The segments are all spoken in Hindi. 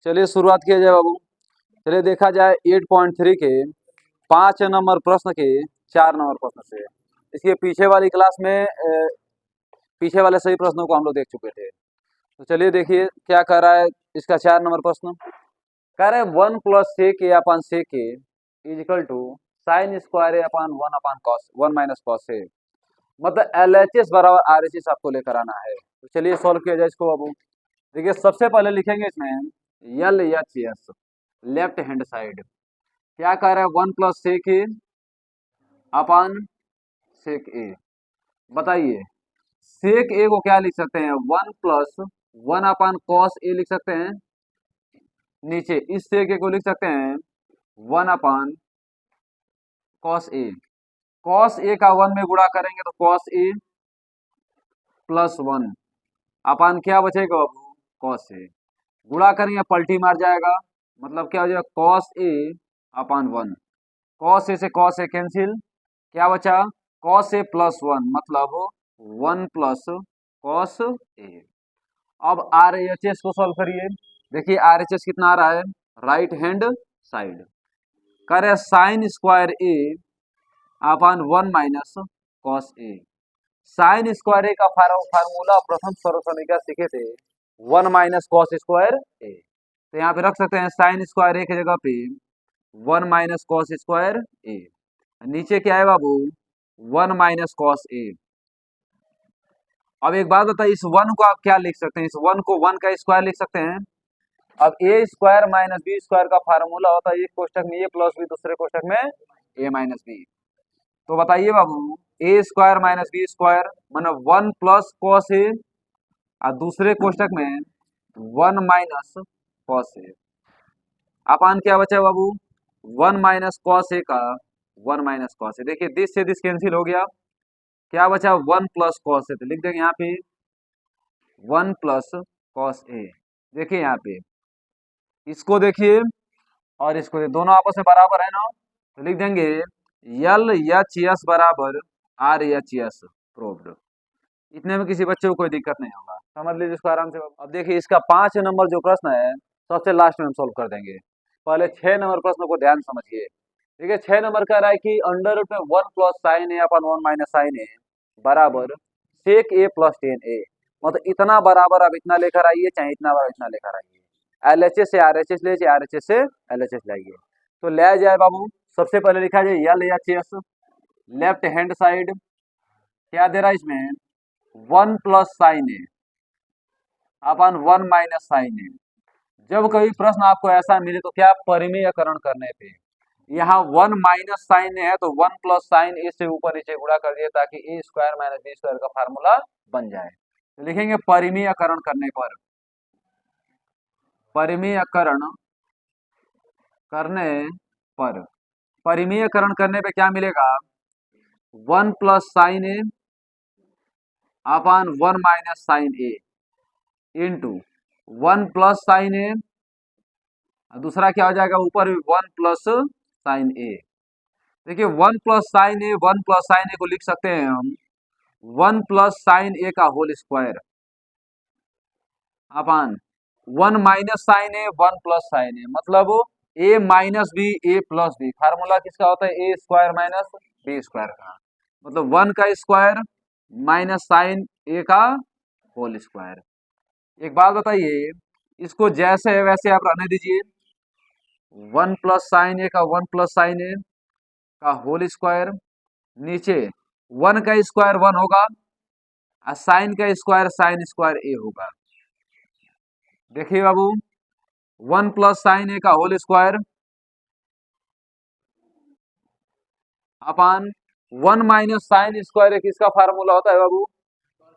चलिए शुरुआत किया जाए बाबू। चलिए देखा जाए 8.3 के 5 नंबर प्रश्न के 4 नंबर प्रश्न से। इसके पीछे वाली क्लास में पीछे वाले सभी प्रश्नों को हम लोग देख चुके थे। तो चलिए देखिए क्या कह रहा है इसका 4 नंबर प्रश्न। कह रहा है 1 plus sec A upon sec A is equal to sine square A upon 1 upon cos 1 minus cos A. मतलब LHS बराबर RHS आपको लेकर आना है। तो चलिए सॉल्व किया जाए इसको बाबू। देखिए सबसे पहले लिखेंगे इसमें LHS लेफ्ट हैंड साइड। क्या कह रहा है 1 plus sec A upon sec ए। बताइए सेक ए को क्या लिख सकते हैं 1 प्लस 1 अपान कॉस ए लिख सकते हैं। नीचे इस सेक ए को लिख सकते हैं 1 upon cos A. Cos A का 1 में गुणा करेंगे तो कॉस ए प्लस 1 अपान क्या बचेगा बाबू कॉस ए। गुणा करेंगे पलटी मार जाएगा। मतलब क्या हो जाएगा cos A upon 1। Cos A से कॉस ए कैंसिल। क्या बचा कॉस ए प्लस 1 मतलब 1 प्लस कॉस ए। अब RHS को सॉल्व करिए। देखिए RHS कितना आ रहा है राइट हैंड साइड। करे sign square A upon 1 minus cos A. Sign square A का फार्मूला प्रथम सर्वसमीकरण सीखे थे 1 माइनस कॉस स्क्वायर ए। तो यहाँ पे रख सकते हैं साइन स्क्वायर ए की जगह पे 1 माइनस कॉस स्क्वायर ए। नीचे क्या है बाबू 1 माइनस कॉस ए। अब एक बात बताइए इस 1 को आप क्या लिख सकते हैं। इस 1 को 1 का स्क्वायर लिख सकते हैं। अब ए स्क्वायर माइनस बी स्क्वायर का फार्मूला होता है एक कोष्टक में ए प्लस बी दूसरे कोष्टक में ए माइनस बी। तो बताइए बाबू A square minus B square मतलब 1 प्लस कॉस ए और दूसरे कोष्टक में 1 माइनस कॉस ए। अपान क्या बचा बाबू 1 माइनस कॉस ए का 1 माइनस कॉस ए। देखिए दिस से दिस कैंसिल हो गया। क्या बचा 1 प्लस कॉस ए। तो लिख देंगे यहाँ पे 1 प्लस कॉस ए। देखिए यहाँ पे इसको देखिए और इसको देखिए दोनों आपस में बराबर है ना। तो लिख देंगे LHS बराबर RHS प्रूव्ड। इतने में किसी बच्चे को कोई दिक्कत नहीं होगा। समझ लीजिए इसको आराम से। अब देखिए इसका 5 नंबर जो प्रश्न है सबसे लास्ट में हम सोल्व कर देंगे। पहले 6 नंबर प्रश्न को ध्यान समझिए। ठीक है 6 नंबर कह रहा है कि अंडर रूट में 1 प्लस साइन ए अपन 1 माइनस साइन ए बराबर सेक ए प्लस टेन ए। मतलब इतना बराबर अब इतना लेकर आइए चाहे इतना बराबर इतना लेकर आइए। LHS से RHS ले चाहे RHS से LHS लाइए। तो ले जाए बाबू सबसे पहले लिखा जाए LHS लेफ्ट हैंड साइड। क्या दे रहा है इसमें 1 प्लस साइन ए अपन 1 माइनस साइन ए। जब कभी प्रश्न आपको ऐसा मिले तो क्या परिमेयकरण करने पे यहाँ 1 माइनस साइन ए है तो 1 प्लस साइन ए से ऊपर नीचे गुणा कर दिए ताकि ए स्क्वायर माइनस बी स्क्वायर का फार्मूला बन जाए। तो लिखेंगे परिमेयकरण करने पर परिमेयकरण करने पर परिमेयकरण करने पे क्या मिलेगा 1 plus sine A upon 1 minus sine A into 1 plus sine ए दूसरा क्या हो जाएगा ऊपर 1 प्लस साइन ए। देखिए 1 plus sine A 1 plus sine ए को लिख सकते हैं हम 1 प्लस साइन ए का whole square upon 1 minus sine A 1 plus sine A मतलब A minus B A plus B. Formula किसका होता है A square minus B square का। मतलब 1 का स्क्वायर माइनस साइन ए का होल स्क्वायर। एक बात बताइए इसको जैसे है वैसे आप रहने दीजिए 1 प्लस साइन ए का 1 प्लस साइन ए का होल स्क्वायर नीचे 1 का स्क्वायर 1 होगा और साइन का स्क्वायर साइन स्क्वायर ए होगा। देखिए बाबू 1 प्लस साइन ए का whole square upon 1 minus sine square A किसका फार्मूला होता है बाबू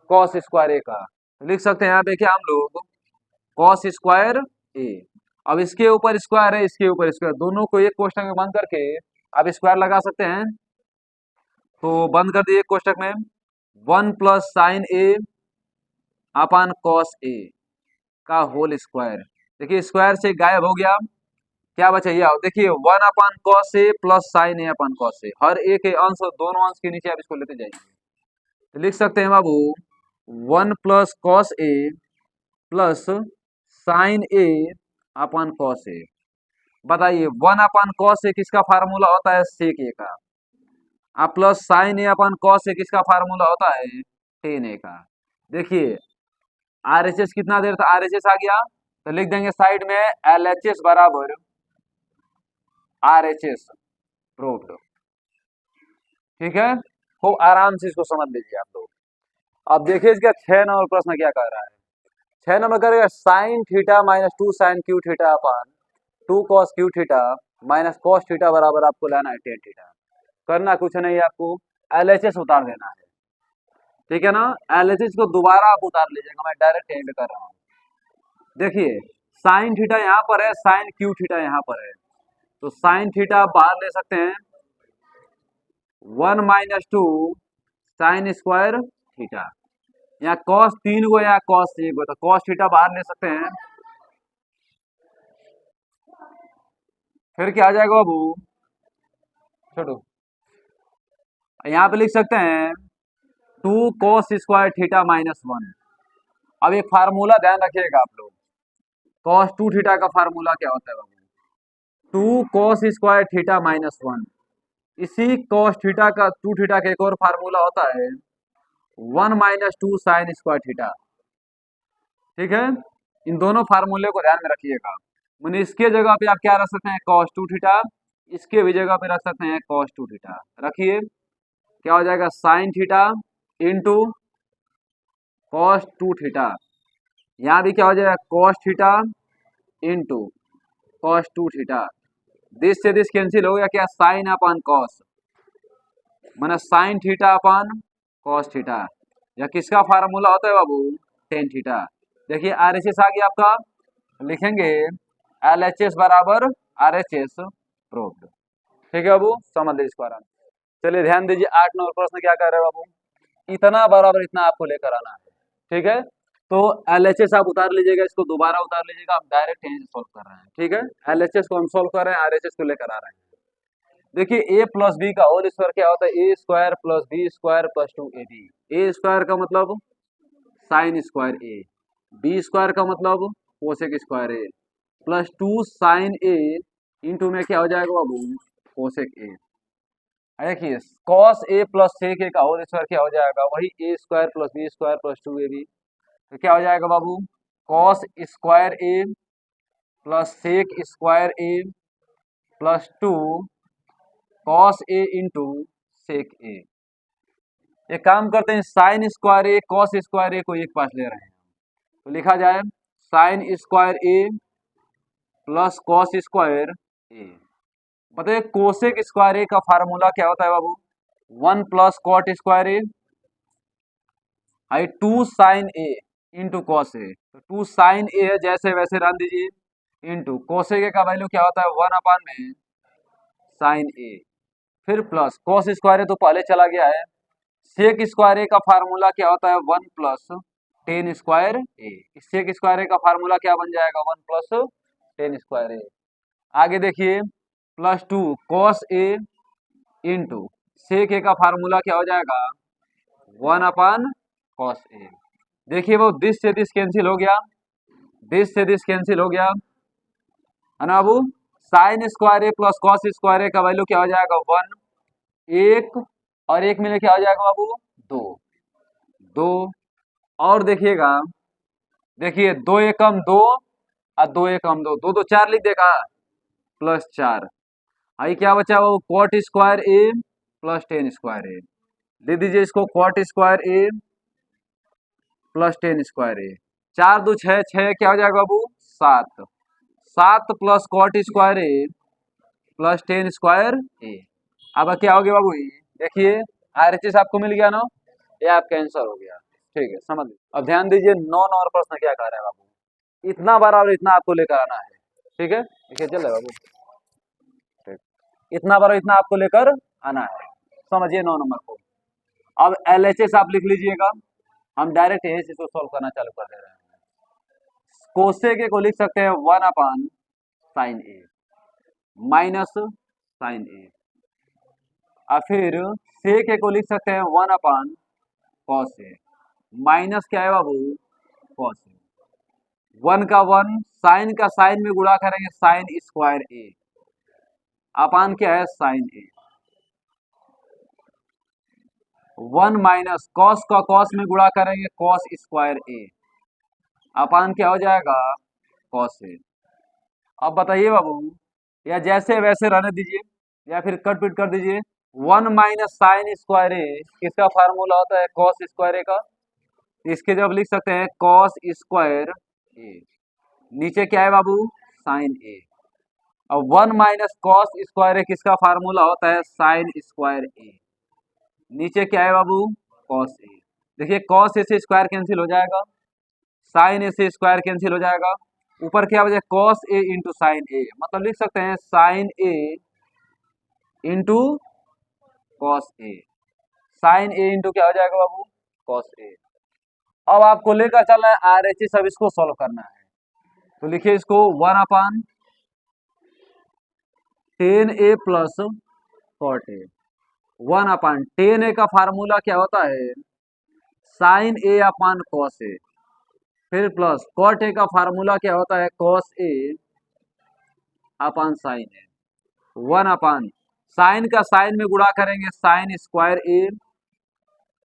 कॉस स्क्वायर ए का। तो लिख सकते हैं यहाँ पे क्या हम लोग कॉस स्क्वायर ए। अब इसके ऊपर स्क्वायर है इसके ऊपर स्क्वायर दोनों को एक कोष्टक में बंद करके आप स्क्वायर लगा सकते हैं। तो बंद कर दिए कोष्टक में 1 plus sine A upon cos A का होल स्क्वायर। देखिए स्क्वायर से गायब हो गया। क्या बचा ये देखिए 1 upon cos A plus sine A upon cos A. हर एक अंश और दोनों अंश के नीचे आप इसको लेते जाइए। तो लिख सकते हैं बाबू 1 plus cos A plus sine A upon cos A. बताइए 1/cos ए किसका फार्मूला होता है, सेक ए का। अब plus sine A upon cos A किसका फार्मूला होता है, टेन ए का। देखिए आरएचएस कितना देर था, आरएचएस आ गया तो लिख देंगे साइड में एलएचएस बराबर आरएचएस प्रूव्ड। ठीक है, खूब आराम से इसको समझ लीजिए आप लोग। अब देखिए इसका 6 नंबर प्रश्न क्या कर रहा है। 6 नंबर करेगा sine theta minus 2 sine cube theta upon 2 cos cube theta minus cos theta बराबर आपको लेना है टेन थीटा। करना कुछ नहीं है, आपको एलएचएस उतार देना है। ठीक है ना, एलएचएस को दोबारा आप उतार लीजिएगा, मैं डायरेक्ट यहीं पे कर रहा हूँ। देखिए साइन थीटा यहाँ पर है, साइन क्यू थीटा यहाँ पर है, तो साइन थीटा आप बाहर ले सकते हैं 1 - 2 साइन स्क्वायर थीटा। यहाँ कॉस 3 को या कॉस 1 को, तो कॉस थीटा बाहर ले सकते हैं। फिर क्या आ जाएगा बाबू, छोड़ो, यहाँ पे लिख सकते हैं 2 cos² θ-1। अब एक फार्मूला ध्यान रखिएगा आप लोग, cos 2 θ का फार्मूला क्या होता है बाबू, 2 cos² θ-1। इसी cos θ का 2 θ का एक और फार्मूला होता है 1 - 2 sin²θ। ठीक है, इन दोनों फार्मूले को ध्यान में रखिएगा। मैंने इसके जगह पे आप क्या रख सकते हैं, cos 2 θ, इसके भी जगह पे रख सकते हैं cos 2 θ। रखिए क्या हो जाएगा, साइन थीटा इंटू cos 2 θ। यहाँ भी क्या हो जाएगा, cos theta into cos 2 θ। This से दिस कैंसिल हो गया, क्या साइन अपन कॉस, माना sine theta upon cos theta. यह किसका फार्मूला होता है बाबू, टेन थीटा। देखिए आरएचएस आ गया आपका, लिखेंगे एलएचएस बराबर आरएचएस प्रूव्ड। ठीक है बाबू, समझ लीजिए इसको आराम से। चलिए ध्यान दीजिए 8 नंबर प्रश्न क्या कर रहे हैं बाबू, इतना बराबर इतना आपको लेकर आना है। ठीक है, तो एलएचएस आप उतार लीजिएगा, इसको दोबारा उतार लीजिएगा, हम डायरेक्ट यहीं से सोल्व कर रहे हैं। ठीक है, एलएचएस को हम सोल्व कर रहे हैं, आरएचएस को लेकर आ रहे हैं। देखिए ए प्लस बी का होल स्क्वायर क्या होता है, A square plus B square plus 2ab। A square का मतलब sine square A, B square का मतलब cosec square A, plus 2 sine A into में क्या हो जाएगा बाबू, कोसेक ए। देखिए कॉस ए प्लस सेक ए का होल स्क्वायर क्या हो जाएगा, वही A square plus B square plus 2ab। तो क्या हो जाएगा बाबू, cos square A plus sec square A plus 2 cos A into sec A. एक काम करते हैं, sine square A cos square A को एक पास ले रहे हैं, तो लिखा जाए sine square A plus cos square A. बताइए कोसेक स्क्वायर ए का फार्मूला क्या होता है बाबू, 1 + cot square A I 2 sine A into cos A. तो 2 साइन ए है जैसे वैसे रख दीजिए, इंटू कोसेक ए का वैल्यू क्या होता है 1 में साइन ए, फिर प्लस कॉस स्क्वायर ए तो पहले चला गया है, सेक स्क्वायर ए का फार्मूला क्या होता है 1 + ten square A. Sec square A का फार्मूला क्या बन जाएगा 1 + टेन स्क्वायर ए। आगे देखिए plus 2 cos A into sec ए का फार्मूला क्या हो जाएगा 1/cos ए। देखिए वो दिस से दिस कैंसिल हो गया, दिस से दिस कैंसिल हो गया है ना बाबू। Sign square A plus cos square A का वैल्यू क्या हो जाएगा 1, एक और एक मिले क्या हो जाएगा बाबू 2, 2 और देखिएगा, देखिए 2 एकम 2 और 2 एकम 2, 2 2 4 लिख देगा, प्लस 4। आई क्या बचा वो cot square A plus ten square ए। दे दीजिए इसको cot square A plus ten square ए। 4 2 6, 6 क्या हो जाएगा बाबू 7, 7 plus cot square A plus ten square ए। अब क्या हो गया बाबू, देखिए आरएचएस आपको मिल गया ना, ये आपका आंसर हो गया। ठीक है, समझ लीजिए। अब ध्यान दीजिए 9 नंबर प्रश्न क्या कह रहा है बाबू, इतना बराबर इतना आपको लेकर आना है। ठीक है, देखिए चल रहा है बाबू, ठीक, इतना बराबर इतना आपको लेकर आना है, समझिए 9 नंबर को। अब एलएचएस आप लिख लीजिएगा, हम डायरेक्ट यही से सॉल्व करना चालू कर दे रहे हैं। कोसेक ए को लिख सकते हैं 1/sin ए माइनस साइन ए, और फिर सेक ए को लिख सकते हैं 1/cos ए माइनस क्या है बाबू cos ए। 1 का 1, साइन का साइन में गुणा करेंगे साइन स्क्वायर ए, अपान क्या है साइन ए। 1 माइनस कॉस का कॉस में गुणा करेंगे कॉस स्क्वायर ए, अपान क्या हो जाएगा कॉस ए। अब बताइए बाबू, या जैसे वैसे रहने दीजिए या फिर कट पिट कर दीजिए। 1 माइनस साइन स्क्वायर ए किसका फार्मूला होता है कॉस स्क्वायर ए का, इसके जब लिख सकते हैं कॉस स्क्वायर ए, नीचे क्या है बाबू साइन ए। अब 1 माइनस कॉस स्क्वायर ए किसका फार्मूला होता है साइन स्क्वायर ए, नीचे क्या है बाबू कॉस ए। देखिए कॉस ए से स्क्वायर कैंसिल हो जाएगा, साइन ए से स्क्वायर कैंसिल हो जाएगा, ऊपर क्या बचे cos A into sine A, मतलब लिख सकते हैं sign A into cos A, sign A into क्या हो जाएगा बाबू कॉस ए। अब आपको लेकर चलना है आरएचएस, अब इसको सॉल्व करना है, तो लिखिए इसको 1 अपान 10a plus cot A, 1 upon 10a का फार्मूला क्या होता है sign A upon cos A, फिर प्लस कॉट ए का फार्मूला क्या होता है cos A upon sign A. 1 upon sign का साइन में गुणा करेंगे साइन स्क्वायर ए,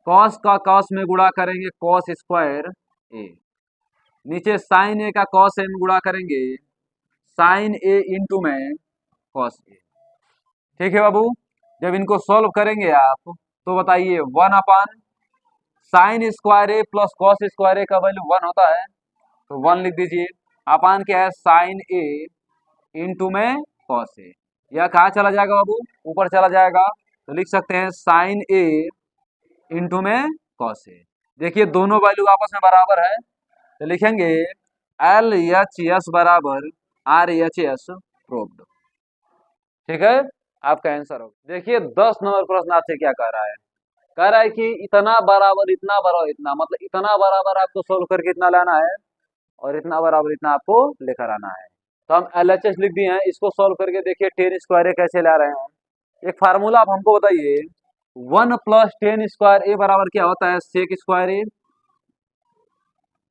कॉस का कॉस में गुणा करेंगे कॉस स्क्वायर ए, नीचे साइन ए का कॉस ए में गुणा करेंगे साइन ए इंटू में कॉस ए। ठीक है बाबू, जब इनको सॉल्व करेंगे आप तो बताइए 1 अपान sign square A plus cos square A का वैल्यू 1 होता है, तो 1 लिख दीजिए, अपान क्या है साइन ए इंटू में कॉस ए, यह कहाँ चला जाएगा बाबू ऊपर चला जाएगा, तो लिख सकते हैं साइन ए इंटू में कॉस ए। देखिए दोनों वैल्यू आपस में बराबर है, तो लिखेंगे एल एच एस बराबर आर एच एस प्रूव्ड। ठीक है, आपका आंसर हो। देखिए 10 नंबर प्रश्न आपसे क्या कह रहा है, कह रहा है कि इतना बराबर इतना बराबर इतना, मतलब इतना बराबर आपको सोल्व करके इतना लाना है और इतना बराबर इतना आपको लेकर आना है। तो हम LHS लिख दिए हैं, इसको सोल्व करके देखिए 10 स्क्वायर ए कैसे ला रहे हैं। एक फार्मूला आप हमको बताइए, 1 प्लस 10 स्क्वायर ए बराबर क्या होता है सेक स्क्वायर ए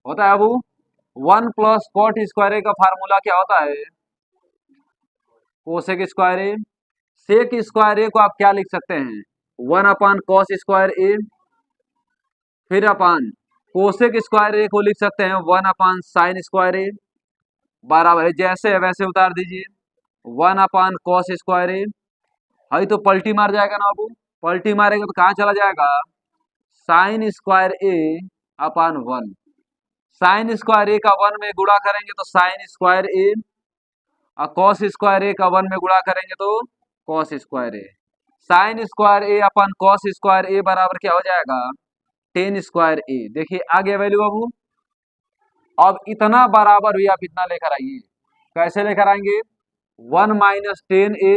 होता है बाबू। 1 प्लस कॉट स्क्वायर ए का फार्मूला क्या होता है cosec square A. Sec square A को आप क्या लिख सकते हैं 1 अपान कॉस स्क्वायर ए, फिर अपान कोसेक स्क्वायर ए को लिख सकते हैं 1 अपान साइन स्क्वायर ए, बराबर है जैसे है वैसे उतार दीजिए 1 अपान कॉस स्क्वायर ए, हई तो पलटी मार जाएगा ना बाबू, पलटी मारेगा तो कहाँ चला जाएगा sign square A upon 1, sign square A का 1 में गुणा करेंगे तो साइन स्क्वायर ए, और कॉस स्क्वायर ए का 1 में गुणा करेंगे तो कॉस स्क्वायर ए, साइन स्क्वायर ए अपन कॉस स्क्वायर ए बराबर क्या हो जाएगा 10 स्क्वायर ए। देखिए आ गया वैल्यू बाबू। अब इतना बराबर भी आप इतना लेकर आइए, कैसे लेकर आएंगे 1 minus 10a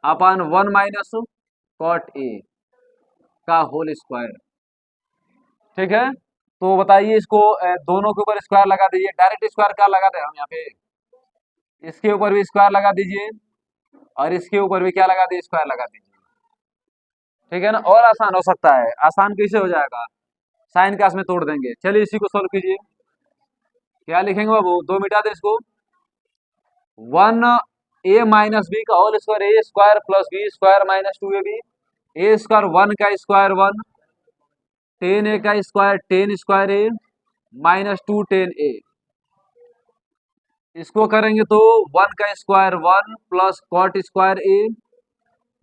upon 1 minus cot A का होल स्क्वायर। ठीक है, तो बताइए इसको दोनों के ऊपर स्क्वायर लगा दीजिए, डायरेक्ट स्क्वायर क्या लगा दे हम यहाँ पे, इसके ऊपर भी स्क्वायर लगा दीजिए और इसके ऊपर भी क्या लगा दीजिए स्क्वायर लगा दीजिए। ठीक है ना, और आसान हो सकता है, आसान कैसे हो जाएगा साइन का इसमें तोड़ देंगे। चलिए इसी को सोल्व कीजिए, क्या लिखेंगे बाबू दो मिटा दे इसको, 1 ए माइनस बी का whole square A square plus B square minus 2ab, A square 1 का स्क्वायर 1, 10a का square 10 square A minus 2 10a, इसको करेंगे तो 1 का square 1 plus cot square A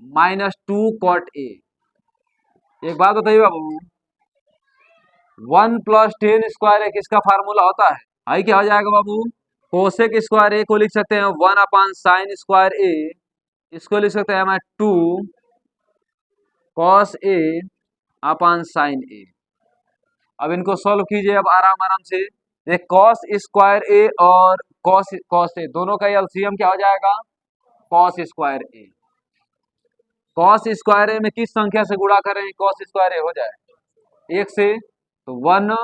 minus 2 cot A. एक बात बताइए बाबू 1 प्लस 10 स्क्वायर ए किसका फार्मूला होता है, आई क्या हो जाएगा बाबू कोसेक स्क्वायर ए को लिख सकते हैं 1 अपान साइन स्क्वायर ए, इसको लिख सकते हैं हमें 2 कॉस ए अपान साइन ए। अब इनको सॉल्व कीजिए अब आराम आराम से, ये कॉस स्क्वायर ए और कॉस कॉस ए दोनों का एलसीएम क्या हो जाएगा cos square A. Cos square ए में किस संख्या से गुणा करें कॉस स्क्वायर ए हो जाए 1 से, तो 1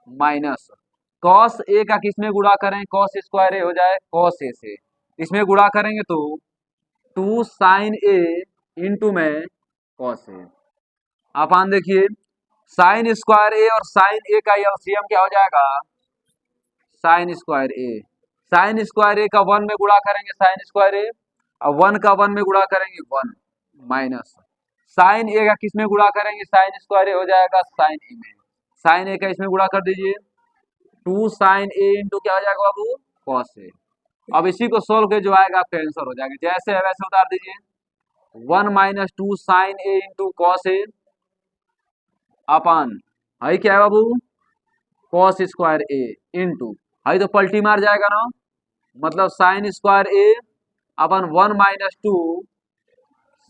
माइनस कॉस ए का किस में गुणा करें कॉस स्क्वायर ए हो जाए कॉस ए से, इसमें गुणा करेंगे तो 2 साइन ए इंटू में कॉस ए। अपान देखिए साइन स्क्वायर ए और साइन ए का एलसीएम क्या हो जाएगा sign square A. Sign square A का 1 में गुणा करेंगे साइन स्क्वायर ए, और 1 का 1 में गुणा करेंगे 1 माइनस साइन ए का किस में गुणा करेंगे साइन स्क्वायर ए हो जाएगा साइन ए में। साइन ए का इसमें गुणा कर दीजिए, 2 साइन ए इंटू क्या हो जाएगा बाबू कॉस ए। अब इसी को सोल्व के जो आएगा आपका आंसर हो जाएगा, जैसे है वैसे उतार दीजिए। 1 minus 2 sine A into cos A अपान है क्या है बाबू कॉस स्क्वायर ए इंटू है तो पलटी मार जाएगा ना, मतलब sine square A upon 1 minus 2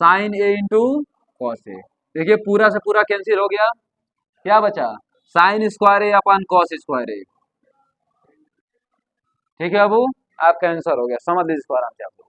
sine A into cos A. देखिए पूरा से पूरा कैंसिल हो गया, क्या बचा साइन स्क्वायर ए अपन कॉस स्क्वायर ए। ठीक है बाबू आपका आंसर हो गया, समझ लीजिए इसको आराम से आप।